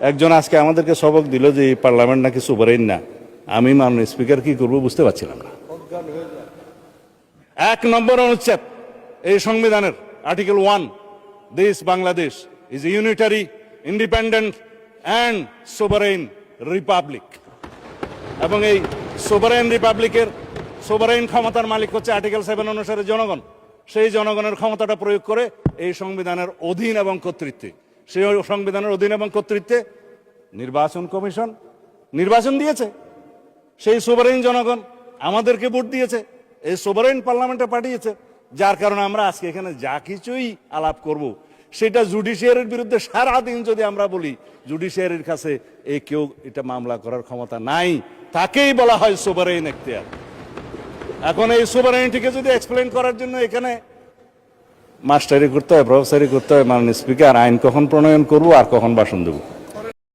একজন আজকে আমাদেরকে সবক দিল যে এই পার্লামেন্ট নাকি সুপারিন না। আমি মাননীয় স্পিকার কি করবো বুঝতে পারছিলাম না। 1 নম্বর অনুচ্ছেদ এই সংবিধানের article 1, this Bangladesh is a unitary, independent and sovereign republic. এবং এই সোভারেইন রিপাবলিকের সোভারেইন ক্ষমতার মালিক হচ্ছে আর্টিকেল 7 অনুসারে জনগণ। সেই জনগণের ক্ষমতাটা প্রয়োগ করে এই সংবিধানের অধীন এবং কর্তৃত্বে, সেই সংবিধানের অধীন এবং কর্তৃত্বে নির্বাচন কমিশন নির্বাচন দিয়েছে। সেই সোভারেইন জনগণ আমাদেরকে ভোট দিয়েছে, এই সোভারেইন পার্লামেন্টে পাঠিয়েছে। যার কারণে আমরা আজকে এখানে যা কিছুই আলাপ করব সেটা জুডিশিয়ারির বিরুদ্ধে সারাদিন যদি আমরা বলি, জুডিশিয়ারির কাছে কেউ এটা মামলা করার ক্ষমতা নাই, তাকেই বলা হয় সোভারেইন এখতিয়ার। এখন এই সোভারেইনটিকে যদি এক্সপ্লেন করার জন্য এখানে মাস্টারি করতে হয়, প্রফেসরি করতে হয়, মাননীয় স্পিকার আইন কখন প্রণয়ন করবো আর কখন ভাষণ দেবো।